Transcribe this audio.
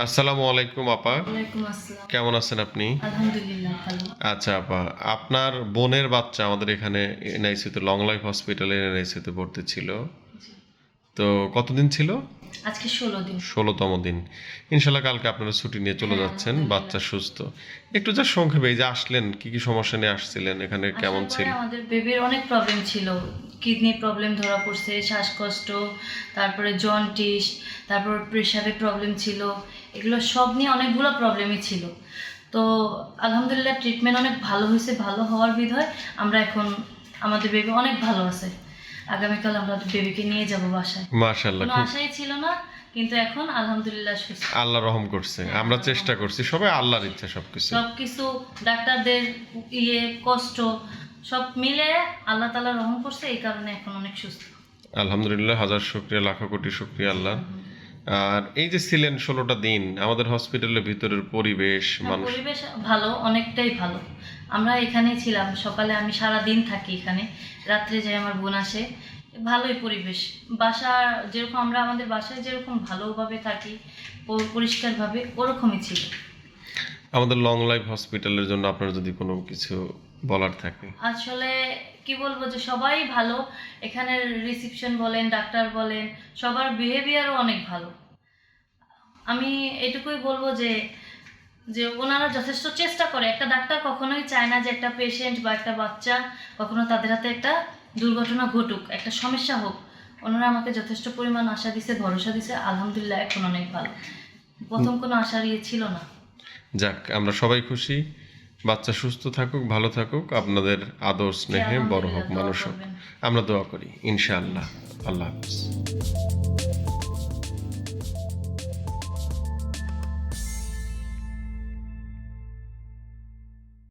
আসসালামু আলাইকুম আপা। ওয়ালাইকুম আসসালাম। কেমন আছেন আপনি? আলহামদুলিল্লাহ ভালো। আচ্ছা আপা, আপনার বোনের বাচ্চা আমাদের এখানে এনআইসিতে লং লাইফ হসপিটালে এনআইসিতে ভর্তি ছিল। জি। তো কতদিন ছিল? আজকে ১৬ দিন। ১৬তম দিন। ইনশাল্লাহ কালকে আপনারা ছুটি নিয়ে চলে হ্যাঁ, যাচ্ছেন, আলহামদুলিল্লাহ। বাচ্চা সুস্থ। একটু যা সংক্ষেপে এই যে আসলেন, কি কি সমস্যা নিয়ে আসছিলেন, এখানে কেমন আসার পরে ছিল? আমাদের বেবির অনেক প্রবলেম ছিল। কিডনি প্রবলেম ধরা পড়ছে, শ্বাসকষ্ট, তারপরে জন্ডিস, তারপর প্রেশারের প্রবলেম ছিল। এগুলো সব নিয়ে অনেকগুলো প্রবলেমই ছিল। তো আলহামদুলিল্লাহ ট্রিটমেন্ট অনেক ভালো হয়েছে। ভালো হওয়ার বিধায় আমরা এখন আমাদের বেবি অনেক ভালো আছে। আগামীকাল আমরা বেবিকে নিয়ে যাব বাসায়। মাশাআল্লাহ, কোনো খুব আশাই ছিল না, কিন্তু এখন আলহামদুলিল্লাহ সুস্থ। আল্লাহ রহম করছে। হ্যাঁ, আমরা আল্লাহ চেষ্টা রহম করছি, করছে। সবাই আল্লাহর ইচ্ছা সবকিছু। সবকিছু ডাক্তারদের কষ্ট সব মিলে আল্লাহ তাআলা রহম করছে, এই কারণে এখন অনেক সুস্থ। আলহামদুলিল্লাহ, হাজার শুকরিয়া, লাখো কোটি শুকরিয়া আল্লাহ। আর এই যে ছিলেন ১৬টা দিন, আমাদের হসপিটালের ভিতরের পরিবেশ, হ্যাঁ, মানুষ পরিবেশ ভালো, অনেকটাই ভালো। আমরা এখানেই ছিলাম, সকালে আমি সারা দিন থাকি এখানে, রাত্রে যাই আমার বোন আসে। ভালোই পরিবেশ। বাসা যেরকম আমরা আমাদের বাসায় যেরকম ভালোভাবে থাকি, পরিষ্কারভাবে, ওরকমই ছিল। আমাদের লং লাইফ হসপিটালের জন্য আপনার যদি কোনো কিছু বলার থাকে। আসলে কি বলবো, যে সবাই ভালো। এখানের রিসিপশন বলেন, ডাক্তার বলেন, সবার বিহেভিয়ারও অনেক ভালো। আমি এটুকুই বলবো যে যে ওনারা যথেষ্ট চেষ্টা করে। একটা ডাক্তার কখনোই চায় না যে একটা পেশেন্ট বা একটা বাচ্চা কখনো তাদের হাতে একটা দুর্ঘটনা ঘটুক, একটা সমস্যা হোক। ওনারা আমাকে যথেষ্ট পরিমাণ আশা দিছে, ভরসা দিছে। আলহামদুলিল্লাহ এখন অনেক ভালো। প্রথম কোনো আশার ছিল না। যাক, আমরা সবাই খুশি। বাচ্চা সুস্থ থাকুক, ভালো থাকুক, আপনাদের আদর স্নেহে বড় হোক, আলহামদুলিল্লাহ, দোয়া মানুষ হোক। করবেন। আমরা দোয়া করি ইনশাআল্লাহ। আল্লাহ হাফিজ।